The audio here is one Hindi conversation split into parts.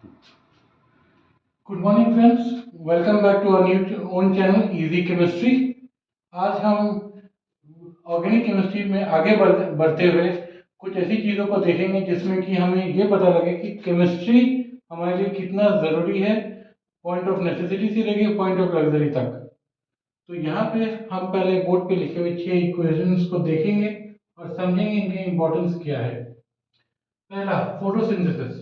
Good morning friends, welcome back to our new own channel easy chemistry. आज हम ऑर्गेनिक केमिस्ट्री में आगे बढ़ते हुए कुछ ऐसी चीज़ों को देखेंगे जिसमें कि हमें ये पता लगे कि केमिस्ट्री हमारे लिए कितना ज़रूरी है, पॉइंट ऑफ नेसेसिटी से लेके पॉइंट ऑफ लग्जरी तक। तो यहाँ पे हम पहले बोर्ड पे लिखे हुए 6 इक्वेशंस को देखेंगे और समझेंगे इनके इम्पोर्टेंस क्या है। पहला, फोटोसिंथेसिस।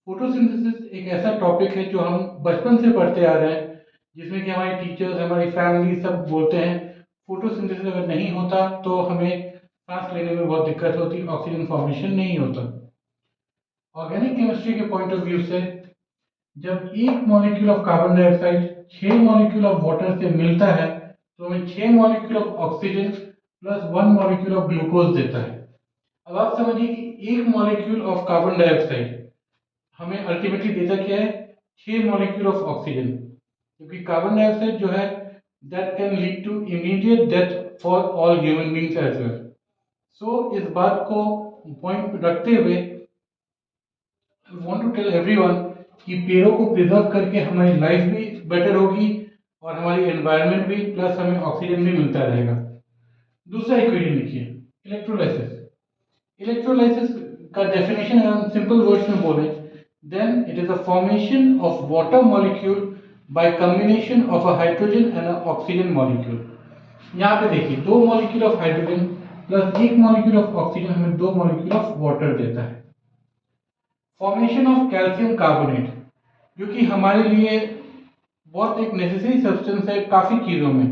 फोटोसिंथेसिस एक ऐसा टॉपिक है जो हम बचपन से पढ़ते आ रहे हैं, जिसमें कि हमारे टीचर्स, हमारी फैमिली सब बोलते हैं फोटोसिंथेसिस अगर नहीं होता तो हमें सांस लेने में बहुत दिक्कत होती, ऑक्सीजन फॉर्मेशन नहीं होता। ऑर्गेनिक केमिस्ट्री के पॉइंट ऑफ व्यू से जब एक molecule of carbon dioxide 6 molecule of water से मिलता है तो हमें 6 molecule of oxygen plus 1 molecule of glucose देता है। अब आप समझिए कि एक मॉलिक्यूल ऑफ कार्बन डाइऑक्साइड हमें अल्टीमेटली देता क्या है, 6 मॉलिक्यूल ऑफ ऑक्सीजन, क्योंकि कार्बन डाइऑक्साइड जो है that can lead to immediate death for all human beings as well. So इस बात को पॉइंट रखते हुए I want to tell everyone कि पेड़ों को प्रिजर्व करके हमारी लाइफ भी बेटर होगी और हमारी एनवायरनमेंट भी, प्लस हमें ऑक्सीजन भी मिलता रहेगा। दूसरा इक्वेशन लिखिए, इलेक्ट्रोलाइसिस। इलेक्ट्रोलाइसिस का डेफिनेशन अगर हम सिंपल वर्ड्स में बोले, then it is a formation of water molecule by combination of a hydrogen and an oxygen molecule। यहाँ पे देखिए, 2 molecule of hydrogen plus 1 molecule of oxygen हमें 2 मॉलिक्यूल ऑफ वाटर देता है। फॉर्मेशन ऑफ कैल्शियम कार्बोनेट, जो कि हमारे लिए बहुत एक नेसेसरी सब्सटेंस है काफ़ी चीज़ों में।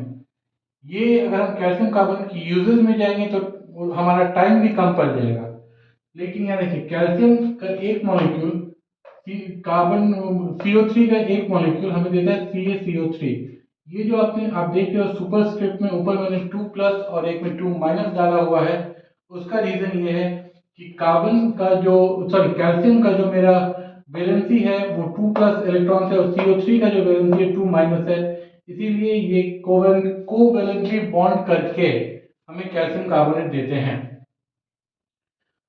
ये अगर हम कैल्शियम कार्बोनेट की यूजेज में जाएंगे तो हमारा टाइम भी कम पड़ जाएगा। लेकिन यहाँ देखिए, कैल्शियम का एक मॉलिक्यूल कार्बन CO3 का एक मॉलिक्यूल हमें देता है CaCO3। ये जो आप देख रहे हो सुपरस्क्रिप्ट में ऊपर मैंने 2 प्लस और एक में 2 माइनस डाला हुआ है, उसका रीजन ये है कि कार्बन का जो कैल्शियम का जो मेरा वैलेंसी है वो 2 प्लस इलेक्ट्रॉन है और CO3 का जो वैलेंसी है 2 माइनस है, इसीलिए ये कोवैलेंटली बॉन्ड करके हमें कैल्शियम कार्बोनेट देते हैं।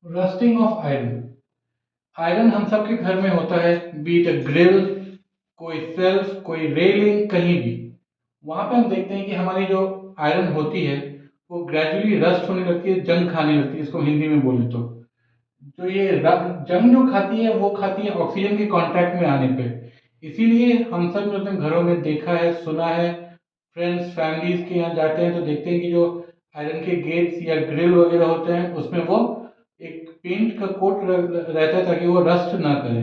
Rusting of iron. आयरन हम सबके घर में होता है, बीट ग्रिल, कोई सेल्फ, कोई रेलिंग, कहीं भी। वहां पे हम देखते हैं कि हमारी जो आयरन होती है वो ग्रेजुअली रस्ट होने लगती है, जंग खाने लगती है, इसको हिंदी में बोले तो ये जंग जो खाती है वो खाती है ऑक्सीजन के कांटेक्ट में आने पे। इसीलिए हम सब ने अपने घरों में देखा है, सुना है, फ्रेंड्स फैमिलीज के यहाँ जाते हैं तो देखते हैं कि जो आयरन के गेट्स या ग्रिल वगैरह होते हैं उसमें वो एक पेंट का कोट रहता है ताकि वो रस्ट ना करे।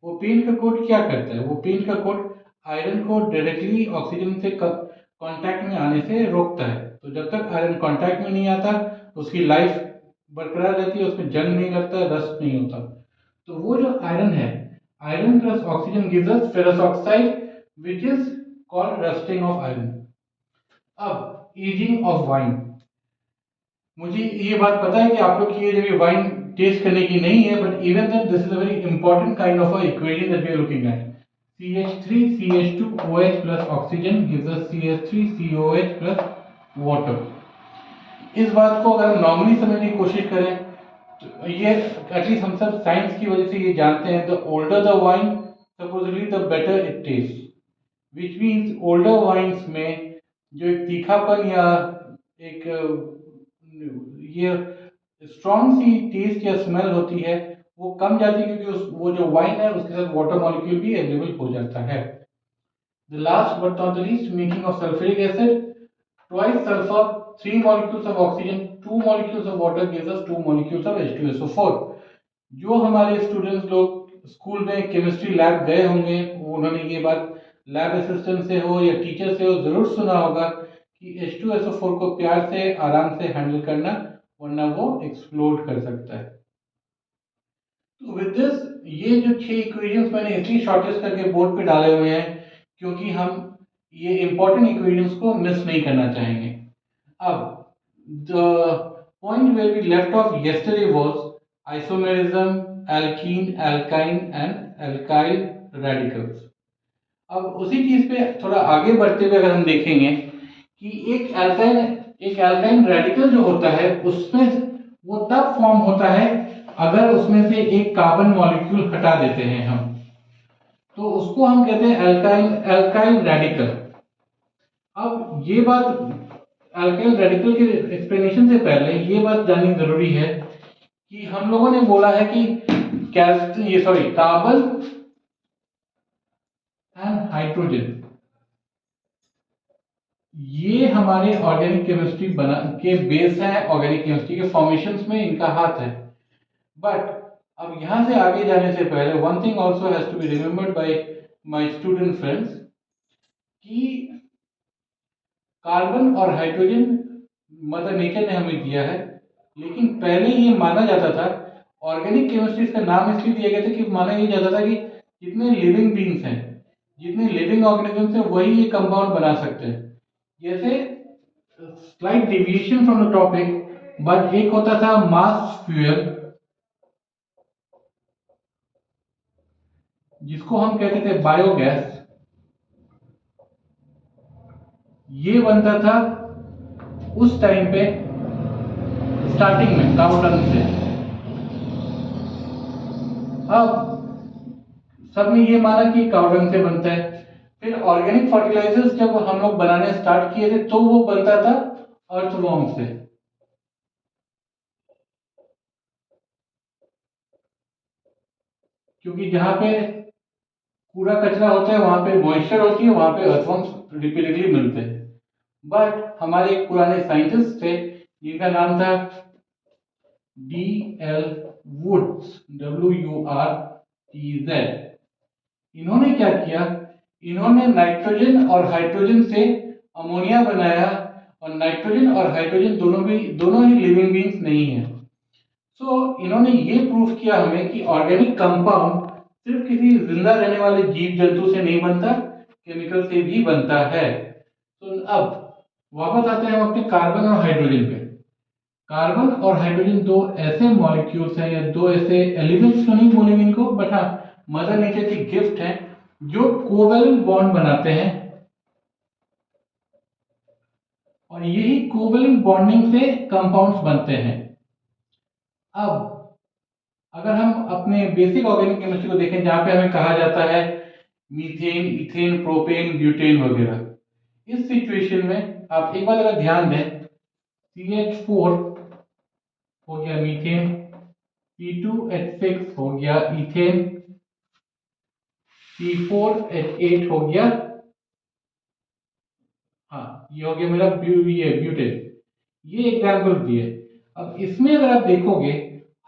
वो पेंट का कोट क्या करता है, वो पेंट का कोट आयरन को डायरेक्टली ऑक्सीजन से कांटेक्ट में आने से रोकता है। तो जब तक आयरन कांटेक्ट में नहीं आता उसकी लाइफ बरकरार रहती है, उसमें जंग नहीं लगता, रस्ट नहीं होता। तो वो जो आयरन है, iron plus oxygen gives us ferrous oxide which is called rusting of iron. अब एजिंग ऑफ वाइन। मुझे ये बात पता है कि आप लोग की एज अभी वाइन टेस्ट करने की नहीं है, but even then this is a very important kind of a equation that we are looking at. CH3CH2OH plus oxygen gives us CH3COH plus water। इस बात को अगर हम नॉर्मली समझने की कोशिश करें तो ये एटलीस्ट हम सब साइंस की वजह से ये जानते हैं, the older the wine supposedly the better it taste, which means older wines में जो एक तीखापन या एक ये स्ट्रॉन्ग सी टेस्ट या स्मेल होती है वो कम जाती है, क्योंकि वो जो वाइन है उसके साथ वाटर मॉलिक्यूल भी अवेलेबल हो जाता है। The last but not the least, making of sulfuric acid, twice sulfur, 3 molecules of oxygen, 2 molecules of water gives us 2 molecules of H2SO4। जो हमारे स्टूडेंट्स लोग स्कूल में केमिस्ट्री लैब गए होंगे उन्होंने ये बात लैब असिस्टेंट से हो या टीचर से हो जरूर सुना होगा कि H2SO4 को प्यार से आराम से हैंडल करना, वरना वो एक्सप्लोड कर सकता है। तो विद दिस, ये जो 6 इक्वेशंस मैंने इसलिए शॉर्टेस्ट करके बोर्ड पे डाले हुए हैं क्योंकि हम ये इंपॉर्टेंट इक्वेशंस को मिस नहीं करना चाहेंगे। अब the point where we left off yesterday was isomerism, alkene, alkyne and alkyl radicals. अब उसी चीज पे थोड़ा आगे बढ़ते हुए अगर हम देखेंगे कि एक एल्काइन रेडिकल जो होता है उसमें वो तब फॉर्म होता है अगर उसमें से एक कार्बन मॉलिक्यूल हटा देते हैं हम। तो उसको हम कहते हैं अल्काइल अल्काइल रेडिकल। अब ये बात, अल्काइल रेडिकल के एक्सप्लेनेशन से पहले ये बात जाननी जरूरी है कि हम लोगों ने बोला है कि कार्बन एंड हाइड्रोजन ये हमारे ऑर्गेनिक केमिस्ट्री बना के बेस है, ऑर्गेनिक केमिस्ट्री के फॉर्मेशंस में इनका हाथ है। बट अब यहां से आगे जाने से पहले one thing also has to be remembered by my student friends कि कार्बन और हाइड्रोजन मदर नेचर ने हमें दिया है, लेकिन पहले ये माना जाता था, ऑर्गेनिक केमिस्ट्री का नाम इसलिए दिया गया था कि माना ये जाता था कि जितने लिविंग बींग्स हैं, जितने लिविंग ऑर्गेनिजम्स हैं, वही ये कंपाउंड बना सकते हैं। जैसे slight deviation from the topic, but एक होता था मास फ्यूल जिसको हम कहते थे बायोगैस। ये बनता था उस टाइम पे स्टार्टिंग में काउ डंग से। अब सबने ये माना कि काउ डंग से बनता है, फिर ऑर्गेनिक फर्टिलाइजर्स जब हम लोग बनाने स्टार्ट किए थे तो वो बनता था अर्थवॉर्म से। क्योंकि जहां पे कूड़ा कचरा होता है वहां पे मॉइस्चर होती है, वहां पे अर्थवॉर्म्स रिपीटेडली मिलते हैं। बट हमारे एक पुराने साइंटिस्ट थे जिनका नाम था डी एल वुड्स, WURTZ। इन्होंने क्या किया, इन्होंने नाइट्रोजन और हाइड्रोजन से अमोनिया बनाया, और नाइट्रोजन और हाइड्रोजन दोनों ही लिविंग बींग्स नहीं है। इन्होंने ये प्रूफ किया हमें कि ऑर्गेनिक कंपाउंड सिर्फ किसी जिंदा रहने वाले जीव जंतु से नहीं बनता, केमिकल से भी बनता है। तो अब वापस आते हैं हम अपने कार्बन और हाइड्रोजन पे। कार्बन और हाइड्रोजन दो ऐसे मॉलिक्यूल्स हैं, या दो ऐसे एलिमेंट्स तो नहीं बोलेंगे इनको, बट हाँ मदर नेचर की गिफ्ट है, जो कोवेलेंट बॉन्ड बनाते हैं, और यही कोवेलेंट बॉन्डिंग से कंपाउंड्स बनते हैं। अब अगर हम अपने बेसिक ऑर्गेनिक केमिस्ट्री को देखें, जहां पे हमें कहा जाता है मीथेन, इथेन, प्रोपेन, ब्यूटेन वगैरह, इस सिचुएशन में आप एक बात अगर ध्यान दें, CH4 हो गया मीथेन, C2H6 हो गया इथेन, C4H8 हो गया, हाँ ये हो गया मेरा ये ब्यूटेन। ये एग्जाम्पल दिए। अब इसमें अगर आप देखोगे,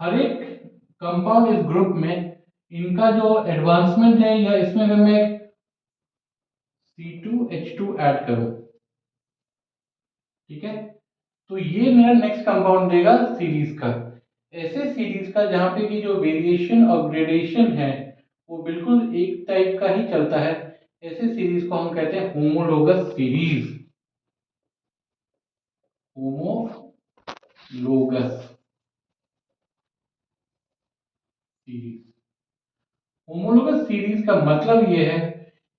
हर एक कंपाउंड इस ग्रुप में इनका जो एडवांसमेंट है, या इसमें अगर मैं C2H2 ऐड करूं, ठीक है, तो ये मेरा नेक्स्ट कंपाउंड देगा सीरीज का। ऐसे सीरीज का जहां पे की जो वेरिएशन और ग्रेडेशन है वो बिल्कुल एक टाइप का ही चलता है, ऐसे सीरीज को हम कहते हैं homologous series. Homologous series, homologous series का मतलब ये है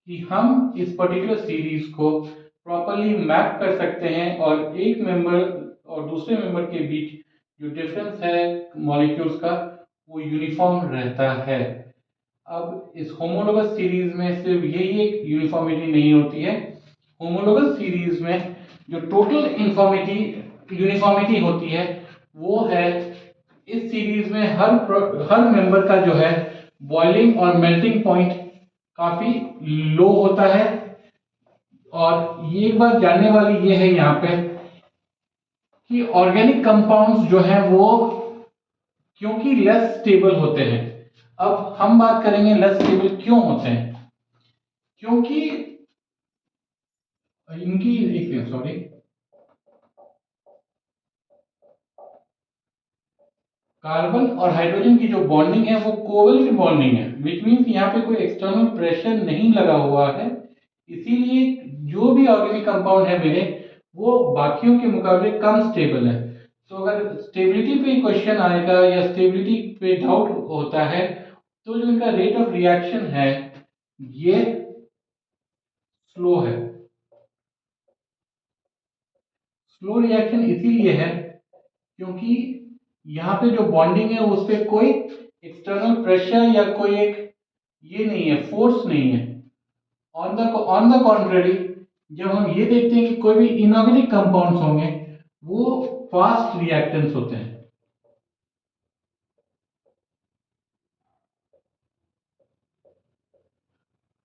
कि हम इस पर्टिकुलर सीरीज को प्रॉपरली मैप कर सकते हैं, और एक मेंबर और दूसरे मेंबर के बीच जो डिफरेंस है मॉलिक्यूल्स का, वो यूनिफॉर्म रहता है। अब इस होमोलोगस सीरीज में सिर्फ यही एक यूनिफॉर्मिटी नहीं होती है, होमोलोगस सीरीज में जो टोटल यूनिफॉर्मिटी होती है वो है, इस सीरीज में हर मेंबर का जो है बॉइलिंग और मेल्टिंग पॉइंट काफी लो होता है। और ये एक बात जानने वाली ये है यहाँ पे कि ऑर्गेनिक कंपाउंड्स जो हैं वो क्योंकि लेस स्टेबल होते हैं। अब हम बात करेंगे लेस स्टेबल क्यों होते हैं, क्योंकि इनकी एक सॉरी कार्बन और हाइड्रोजन की जो बॉन्डिंग है वो कोवेलेंट बॉन्डिंग है, विच मीन्स यहाँ पे कोई एक्सटर्नल प्रेशर नहीं लगा हुआ है। इसीलिए जो भी ऑर्गेनिक कंपाउंड है मेरे, वो बाकियों के मुकाबले कम स्टेबल है। तो अगर स्टेबिलिटी पे क्वेश्चन आएगा या स्टेबिलिटी पे डाउट होता है, तो जो इनका रेट ऑफ रिएक्शन है ये स्लो है। स्लो रिएक्शन इसीलिए है क्योंकि यहाँ पे जो बॉन्डिंग है उस पे कोई एक्सटर्नल प्रेशर या कोई एक ये नहीं है, फोर्स नहीं है। ऑन द कॉन्ट्ररी, जब हम ये देखते हैं कि कोई भी इनऑर्गेनिक कंपाउंड्स होंगे, वो फास्ट रिएक्टेंट्स होते हैं।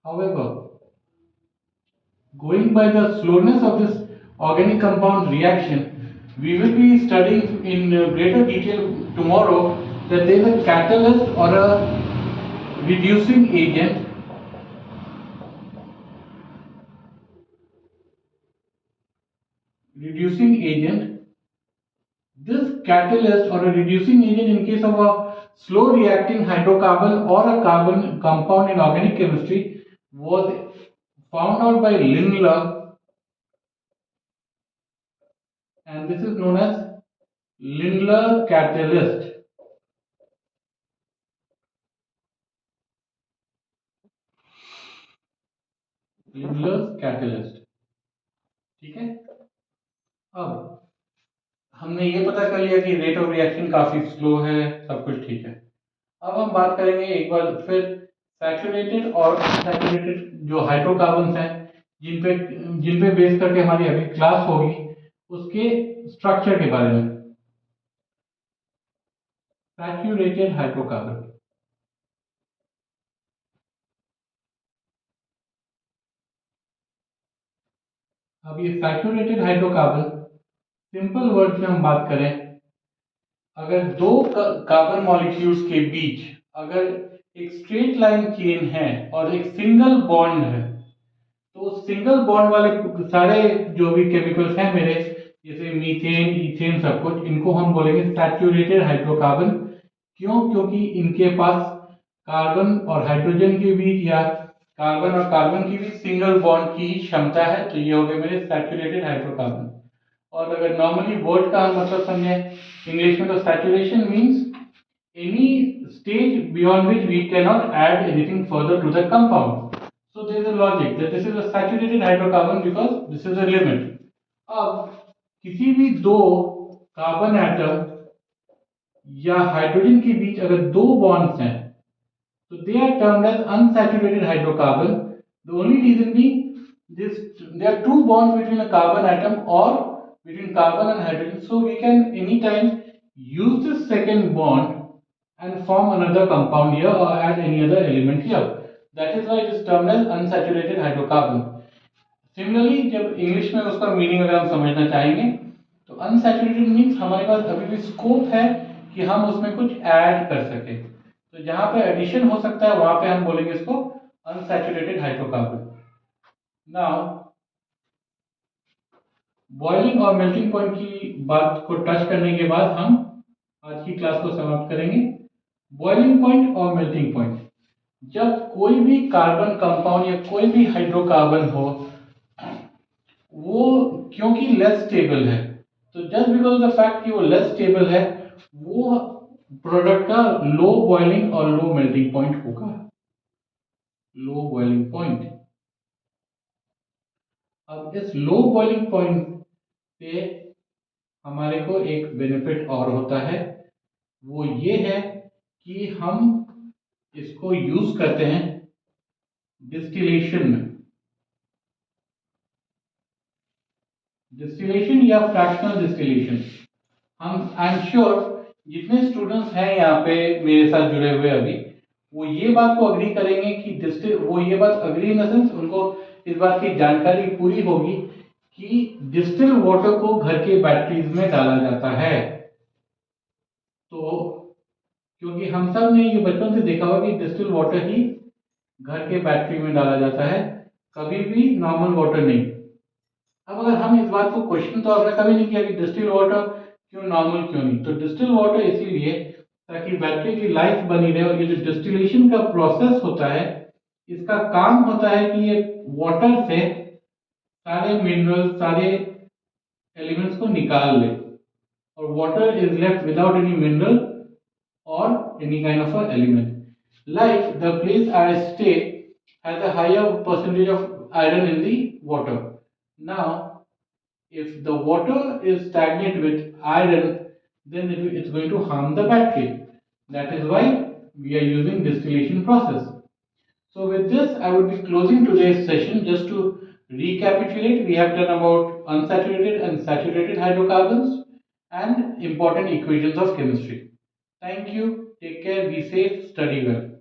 However, going by the slowness of this organic compound reaction, we will be studying in greater detail tomorrow that there is a catalyst or a reducing agent. Reducing agent. This catalyst or a reducing agent in case of a slow reacting hydrocarbon or a carbon compound in organic chemistry was found out by Lindlar, and this is known as Lindlar catalyst. Lindlar catalyst. ठीक है। अब हमने ये पता कर लिया कि रेट ऑफ रिएक्शन काफी स्लो है, सब कुछ ठीक है। अब हम बात करेंगे एक बार फिर सैचुरेटेड और अनसैचुरेटेड जो हाइड्रोकार्बन्स हैं, जिन पे बेस करके हमारी अगली क्लास होगी, उसके स्ट्रक्चर के बारे में। सैचुरेटेड हाइड्रोकार्बन, अब ये सैचुरेटेड हाइड्रोकार्बन, सिंपल वर्ड्स में हम बात करें, अगर दो कार्बन मॉलिक्यूल्स के बीच अगर एक स्ट्रेट लाइन चेन है और एक सिंगल बॉन्ड है, तो सिंगल बॉन्ड वाले सारे जो भी केमिकल्स हैं मेरे, जैसे मीथेन, इथेन, सब कुछ, इनको हम बोलेंगे सैचुरेटेड हाइड्रोकार्बन। क्यों? क्योंकि इनके पास कार्बन और हाइड्रोजन के बीच या कार्बन और कार्बन की भी सिंगल बॉन्ड की क्षमता है, तो ये हो गए मेरे सैचुरेटेड हाइड्रोकार्बन। और अगर नॉर्मली वर्ड का हम मतलब समझे इंग्लिश में, तो saturation means any stage beyond which we cannot add anything further to the compound. So there is a logic that this is a saturated hydrocarbon because this is a limit. अब किसी भी दो कार्बन एटम या हाइड्रोजन के बीच अगर दो बॉन्ड्स हैं, तो they are termed as unsaturated hydrocarbon. The only reason being this, there are two bonds between a carbon atom or between carbon and hydrogen, so we can anytime use this second bond and form another compound here or add any other element here. That is why it is termed as unsaturated hydrocarbon. Similarly, जब इंग्लिश में उसका मीनिंग अगर हम समझना चाहेंगे, तो अनसैचुरेटेड मीन्स हमारे पास अभी भी स्कोप है कि हम उसमें कुछ ऐड कर सके, तो जहां पे एडिशन हो सकता है वहां पे हम बोलेंगे इसको अनसैचुरेटेड हाइड्रोकार्बन। नाउ बॉइलिंग और मेल्टिंग पॉइंट की बात को टच करने के बाद हम आज की क्लास को समाप्त करेंगे। बॉइलिंग पॉइंट और मेल्टिंग पॉइंट, जब कोई भी कार्बन कंपाउंड या कोई भी हाइड्रोकार्बन हो, वो क्योंकि लेस स्टेबल है, तो just because of the fact कि वो लेस स्टेबल है, वो प्रोडक्ट का लो बॉइलिंग और लो मेल्टिंग पॉइंट होगा। Low boiling point. अब इस लो बॉइलिंग पॉइंट पे हमारे को एक बेनिफिट और होता है, वो ये है कि हम इसको यूज करते हैं डिस्टिलेशन में। डिस्टिलेशन या फ्रैक्शनल डिस्टिलेशन, हम आई एम श्योर जितने स्टूडेंट्स हैं यहाँ पे मेरे साथ जुड़े हुए अभी, वो ये बात को अग्री करेंगे कि वो ये बात अग्री इन द सेंस उनको इस बात की जानकारी पूरी होगी कि डिस्टिल वाटर को घर के बैटरीज में डाला जाता है। तो क्योंकि हम सब ने ये बचपन से देखा होगा कि डिस्टिल वाटर ही घर के बैटरी में डाला जाता है, कभी भी नॉर्मल वाटर नहीं। अब अगर हम इस बात को क्वेश्चन तो आपने कभी नहीं किया कि डिस्टिल वाटर क्यों नॉर्मल क्यों नहीं, तो डिस्टिल वाटर इसीलिए ताकि बैटरी की लाइफ बनी रहे। और ये जो डिस्टिलेशन का प्रोसेस होता है, इसका काम होता है कि ये वाटर से सारे मिनरल्स, सारे एलिमेंट्स को निकाल ले, और water is left without any mineral or any kind of a element. Like the place I stay has a higher percentage of iron in the water. Now, if the water is stagnant with iron, then it's going to harm the battery. That is why we are using distillation process. So with this, I would be closing today's session. Just to recapitulate, we have done about unsaturated and saturated hydrocarbons and important equations of chemistry. Thank you. Take care. Be safe. Study well.